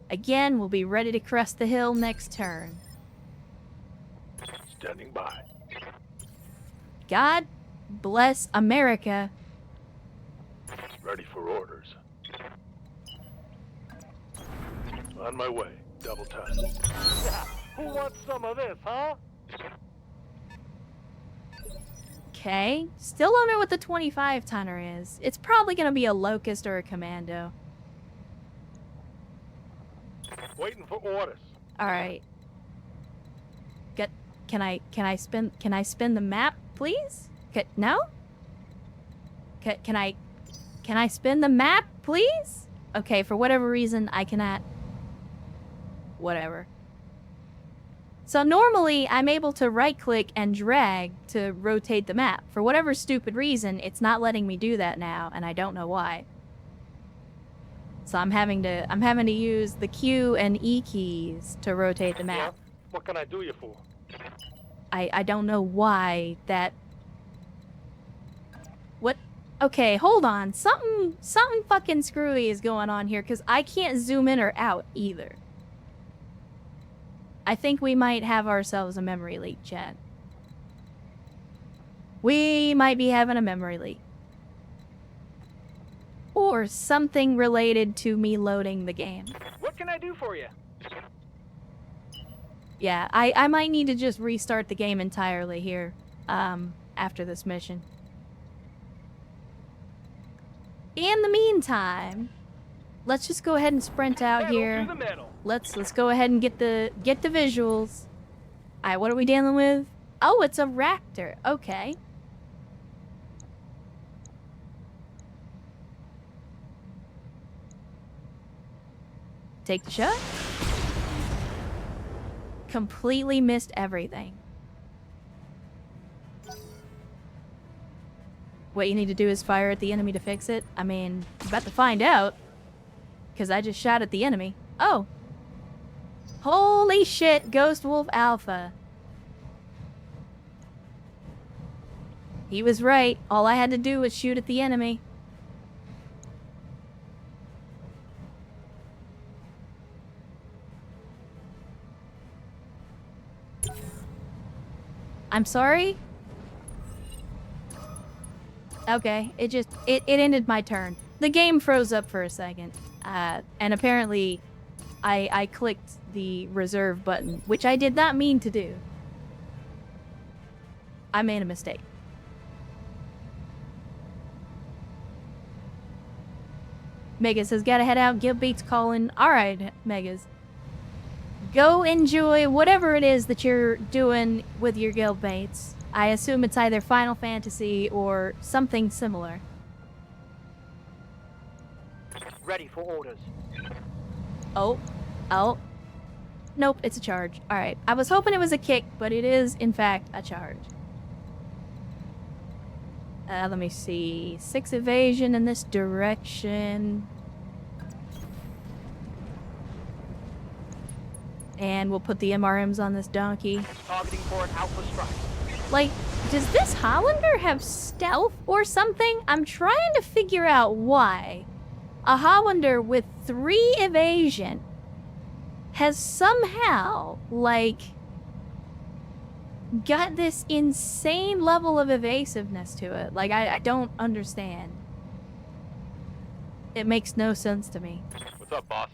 Again, we'll be ready to crest the hill next turn. Standing by. God bless America. Ready for orders. On my way. Double time. Who wants some of this, huh? Okay. Still don't know what the 25-tonner is. It's probably going to be a Locust or a Commando. Waiting for orders. Alright. Can I spin the map, please? No? Can I spin the map, please? Okay, for whatever reason, I cannot. Whatever. So normally, I'm able to right-click and drag to rotate the map. For whatever stupid reason, it's not letting me do that now, and I don't know why. So I'm having to use the Q and E keys to rotate the map. What can I do you for? I don't know why that... What? Okay, hold on. Something fucking screwy is going on here, because I can't zoom in or out either. I think we might have ourselves a memory leak, chat. We might be having a memory leak. Or something related to me loading the game. What can I do for you? Yeah, I might need to just restart the game entirely here, after this mission. In the meantime, let's just go ahead and sprint out Pedal here. to the metal. Let's go ahead and get the visuals. Alright, what are we dealing with? Oh, it's a raptor. Okay. Take the shot. Completely missed everything. What you need to do is fire at the enemy to fix it. I mean, about to find out. Because I just shot at the enemy. Oh. Holy shit, Ghost Wolf Alpha. He was right. All I had to do was shoot at the enemy. I'm sorry? Okay, it ended my turn. The game froze up for a second. And apparently I clicked the reserve button, which I did not mean to do. I made a mistake. Megas says, gotta head out, Guild Beats calling. Alright, Megas. Go enjoy whatever it is that you're doing with your guild mates. I assume it's either Final Fantasy or something similar. Ready for orders. Oh. Nope, it's a charge. Alright, I was hoping it was a kick, but it is, in fact, a charge. Let me see. 6 evasion in this direction. And we'll put the MRMs on this donkey. Targeting for an alpha strike. Like, does this Hollander have stealth or something? I'm trying to figure out why a Hollander with 3 evasion has somehow, like, got this insane level of evasiveness to it. Like, I don't understand. It makes no sense to me. What's up, boss?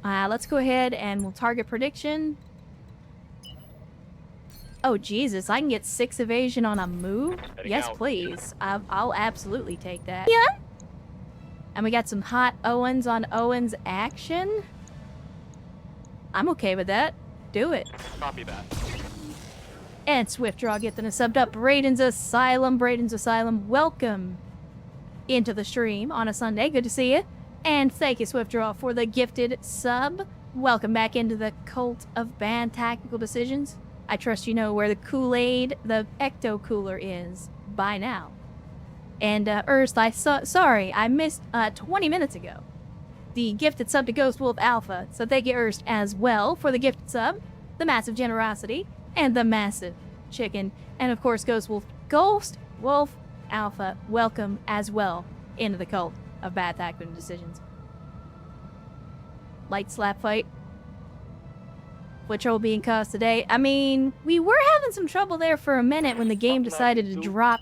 Let's go ahead and we'll target prediction. Oh, Jesus, I can get 6 evasion on a move? Heading Yes, out. please. I'll absolutely take that. Yeah. And we got some hot Owens on Owens action. I'm okay with that. Do it. Copy that. And Swift Draw getting us subbed up. Brayden's Asylum, welcome into the stream on a Sunday. Good to see you. And thank you, Swift Draw, for the gifted sub. Welcome back into the cult of bad tactical decisions. I trust you know where the Kool-Aid, the Ecto Cooler is by now. And Ernst, sorry, I missed 20 minutes ago the gifted sub to Ghost Wolf Alpha. So thank you, Ernst, as well for the gifted sub, the massive generosity, and the massive chicken. And of course, Ghost Wolf Alpha, welcome as well into the cult of bad tactical decisions. Light slap fight. What trouble being caused today? I mean, we were having some trouble there for a minute when the game decided to drop.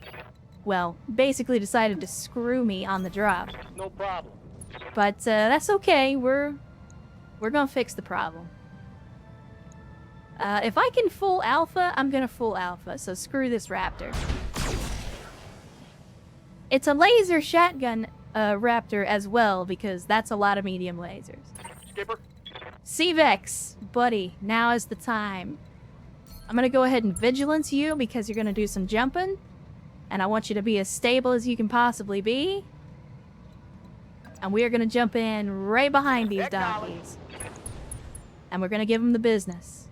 Well, basically decided to screw me on the drop. No problem. But that's okay. We're gonna fix the problem. If I can full alpha, I'm gonna full alpha. So screw this raptor. It's a laser shotgun raptor as well because that's a lot of medium lasers. Skipper. C-Vex, buddy, now is the time. I'm gonna go ahead and vigilance you because you're gonna do some jumping. And I want you to be as stable as you can possibly be. And we are gonna jump in right behind these donkeys. And we're gonna give them the business.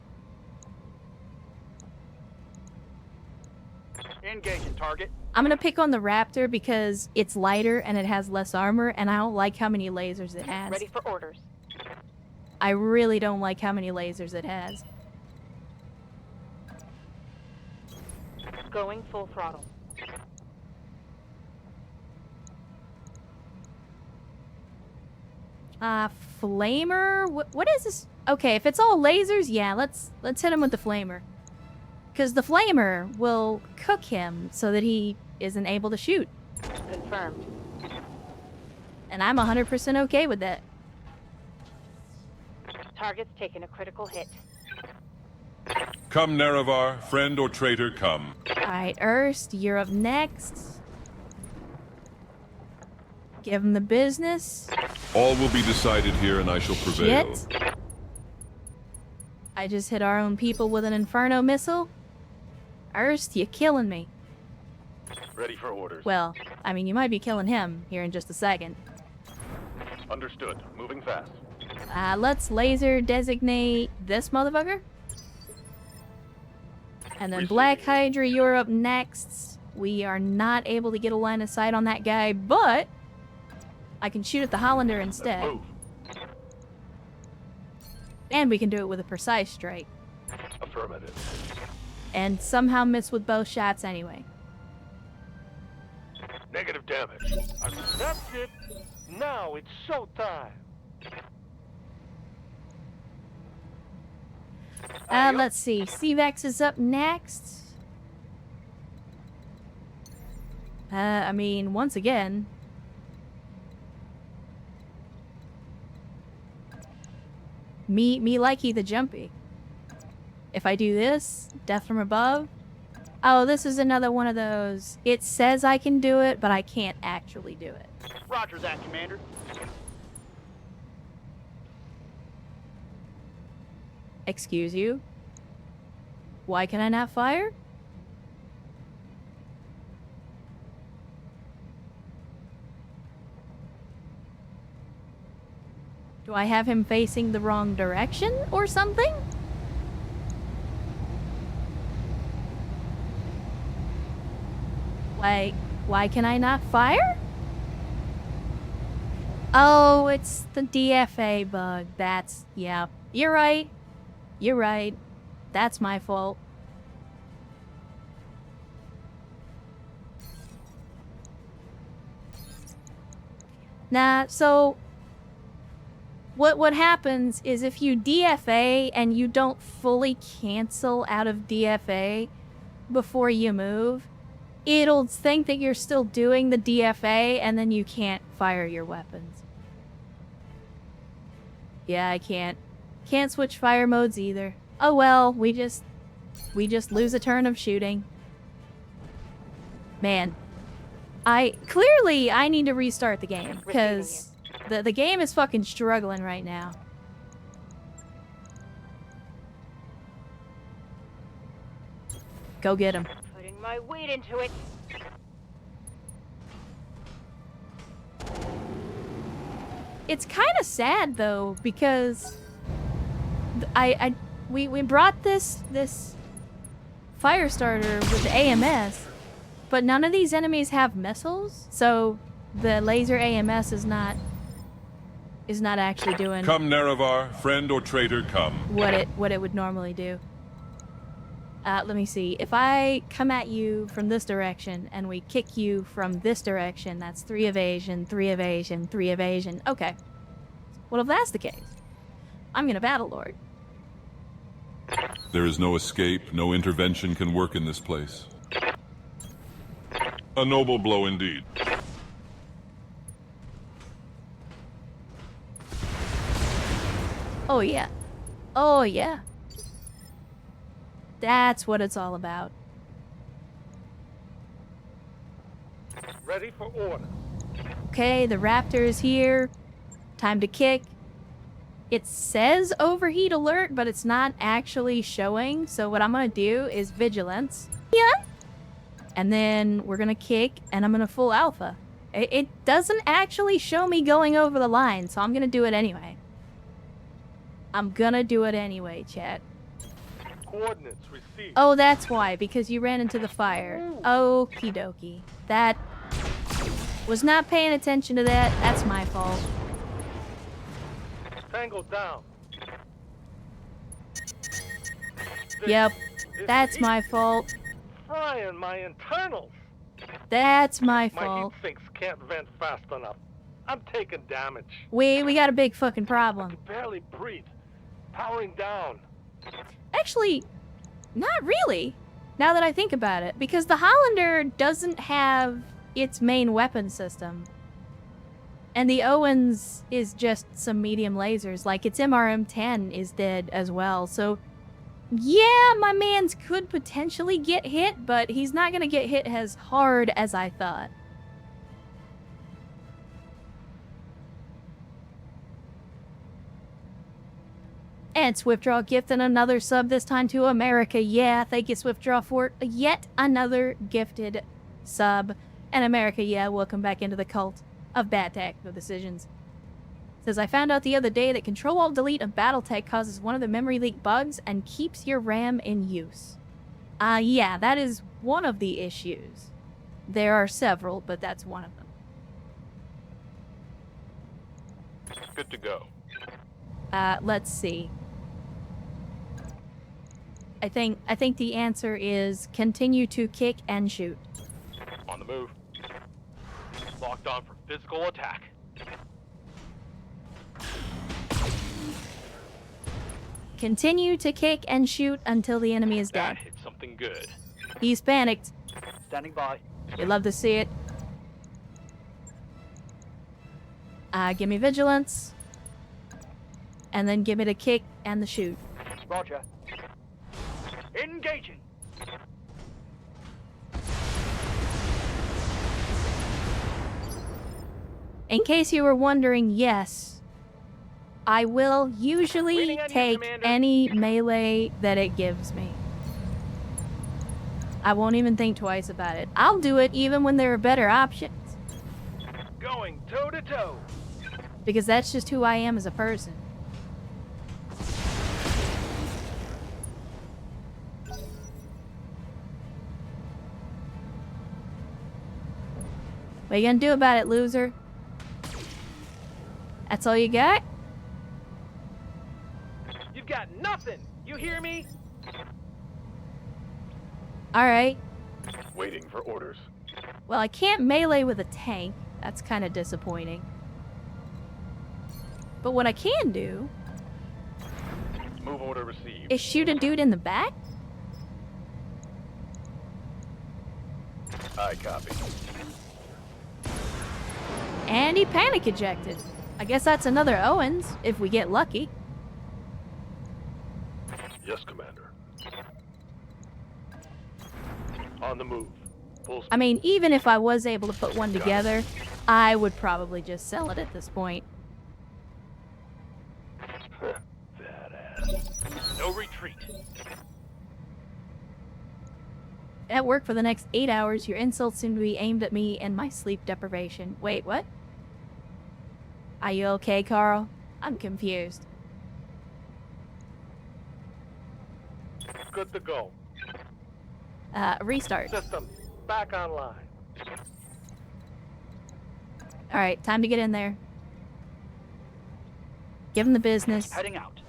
Engaging target. I'm gonna pick on the raptor because it's lighter and it has less armor, and I don't like how many lasers it has. Ready for orders. I really don't like how many lasers it has. Going full throttle. Flamer? What is this? Okay, if it's all lasers, yeah, let's hit him with the flamer. Because the flamer will cook him so that he isn't able to shoot. Confirmed. And I'm 100% okay with that. Target's taken a critical hit. Come, Nerevar, friend or traitor, come. Alright, Erst, you're up next. Give him the business. All will be decided here, and I shall prevail. Shit. I just hit our own people with an Inferno missile. Erst, you're killing me. Ready for orders. Well, I mean, you might be killing him here in just a second. Understood. Moving fast. Let's laser designate this motherfucker. And then Black Hydra, you're up next. We are not able to get a line of sight on that guy, but I can shoot at the Hollander instead. Move. And we can do it with a precise strike. Affirmative. And somehow miss with both shots anyway. Negative damage. That's it. Now it's showtime. Let's see. CVEX is up next. I mean, once again. Me likey the jumpy. If I do this, death from above. Oh, this is another one of those. It says I can do it, but I can't actually do it. Roger that, Commander. Excuse you? Why can I not fire? Do I have him facing the wrong direction or something? Why can I not fire? Oh, it's the DFA bug. That's, yeah. You're right. You're right. That's my fault. Nah, so what happens is if you DFA and you don't fully cancel out of DFA before you move, it'll think that you're still doing the DFA and then you can't fire your weapons. Yeah, I can't switch fire modes either. Oh well, we just lose a turn of shooting. Man, I need to restart the game because the game is fucking struggling right now. Go get him. Putting my weight into it. It's kind of sad though because we brought this fire starter with the AMS, but none of these enemies have missiles, so the laser AMS is not actually doing Come, Nerevar, friend or traitor, come. what it would normally do. Let me see. If I come at you from this direction and we kick you from this direction, that's 3 evasion, 3 evasion, 3 evasion. Okay. Well, if that's the case, I'm gonna Battle Lord. There is no escape, no intervention can work in this place. A noble blow indeed. Oh yeah. Oh yeah. That's what it's all about. Ready for order. Okay, the raptor is here. Time to kick. It says overheat alert, but it's not actually showing. So what I'm gonna do is vigilance. Yeah. And then we're gonna kick, and I'm gonna full alpha. It doesn't actually show me going over the line, so I'm gonna do it anyway. I'm gonna do it anyway, chat. Coordinates received. Oh, that's why, because you ran into the fire. Okie dokie. That was not paying attention to that. That's my fault. Tango down. Yep, This that's heat my fault. Frying my internals. That's my My fault. heat sinks can't vent fast enough. I'm taking damage. We got a big fucking I problem. can barely breathe. Powering down. Actually, not really, now that I think about it, because the Hollander doesn't have its main weapon system. And the Owens is just some medium lasers. Like, its MRM-10 is dead as well. So, yeah, my mans could potentially get hit, but he's not going to get hit as hard as I thought. And Swiftdraw gifting another sub, this time to America. Yeah, thank you, Swiftdraw, for yet another gifted sub. And America, yeah, welcome back into the cult of bad tactical decisions. Says, I found out the other day that Control-Alt-Delete of Battletech causes one of the memory leak bugs and keeps your RAM in use. Yeah, that is one of the issues. There are several, but that's one of them. Good to go. Let's see. I think the answer is continue to kick and shoot. On the move. Locked on for physical attack. Continue to kick and shoot until the enemy is That dead. hit something good. He's panicked. Standing by. You love to see it. Give me vigilance. And then give me the kick and the shoot. Roger. Engaging. In case you were wondering, yes, I will usually Waiting on you, take Commander. any melee that it gives me. I won't even think twice about it. I'll do it even when there are better options. Going toe to toe. Because that's just who I am as a person. What you gonna do about it, loser? That's all you got? You've got nothing. You hear me? Alright. Waiting for orders. Well, I can't melee with a tank. That's kind of disappointing. But what I can do Move order received. is shoot a dude in the back. I copy. And he panic ejected. I guess that's another Owens, if we get lucky. Yes, Commander. On the move. Full speed. I mean, even if I was able to put one together, I would probably just sell it at this point. Badass. No retreat. At work for the next 8 hours, your insults seem to be aimed at me and my sleep deprivation. Wait, what? Are you okay, Carl? I'm confused. Good to go. Restart. System back online. Alright, time to get in there. Give him the business. Heading out.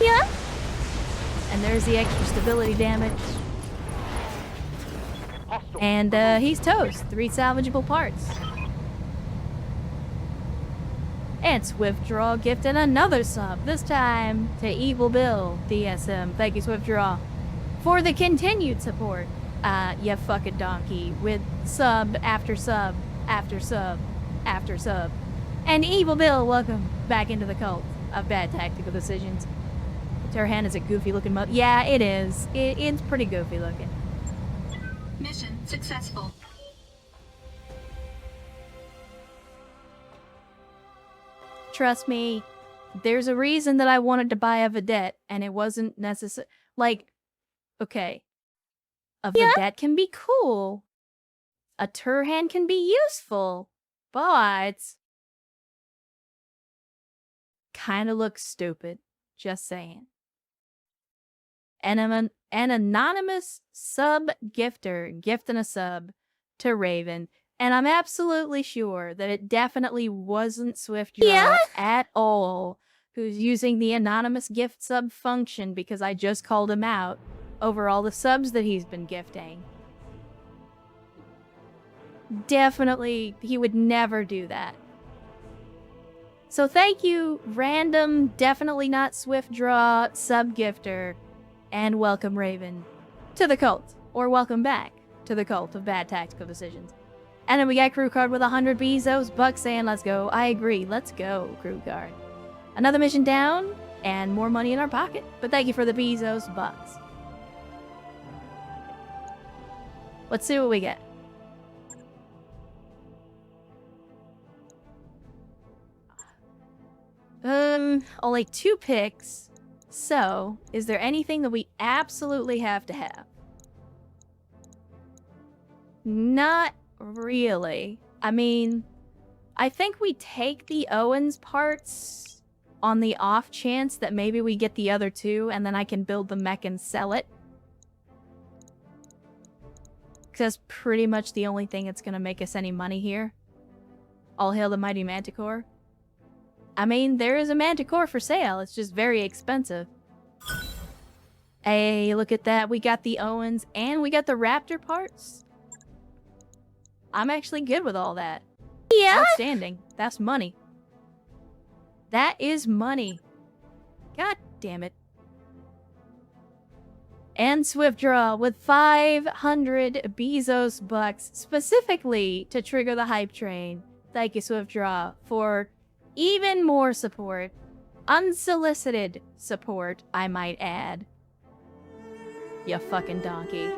Yeah. And there's the extra stability damage. Hostile. And he's toast. 3 salvageable parts. And Swiftdraw gifted another sub, this time to Evil Bill DSM. Thank you, Swiftdraw, for the continued support. You fucking donkey, with sub after sub after sub after sub. And Evil Bill, welcome back into the cult of bad tactical decisions. Turhan is a goofy looking mug. Yeah, it is. It's pretty goofy looking. Mission successful. Trust me, there's a reason that I wanted to buy a Vedette, and it wasn't necessary. Like, okay, a Vedette can be cool, a Turhan can be useful, but kind of looks stupid. Just saying. And an anonymous sub gifter gifting a sub to Raven. And I'm absolutely sure that it definitely wasn't Swiftdraw at all who's using the anonymous gift sub function, because I just called him out over all the subs that he's been gifting. Definitely, he would never do that. So thank you, random, definitely not Swiftdraw sub gifter, and welcome Raven to the cult, or welcome back to the cult of bad tactical decisions. And then we got crew card with 100 Bezos bucks saying, let's go. I agree. Let's go, crew card. Another mission down and more money in our pocket. But thank you for the Bezos bucks. Let's see what we get. Only 2 picks. So, is there anything that we absolutely have to have? Not really. I mean, I think we take the Owens parts on the off chance that maybe we get the other 2 and then I can build the mech and sell it. Because that's pretty much the only thing that's going to make us any money here. All hail the mighty Manticore. I mean, there is a Manticore for sale. It's just very expensive. Hey, look at that. We got the Owens and we got the Raptor parts. I'm actually good with all that. Yeah? Outstanding. That's money. That is money. God damn it. And Swift Draw with 500 Bezos bucks specifically to trigger the hype train. Thank you, Swift Draw, for even more support. Unsolicited support, I might add. You fucking donkey.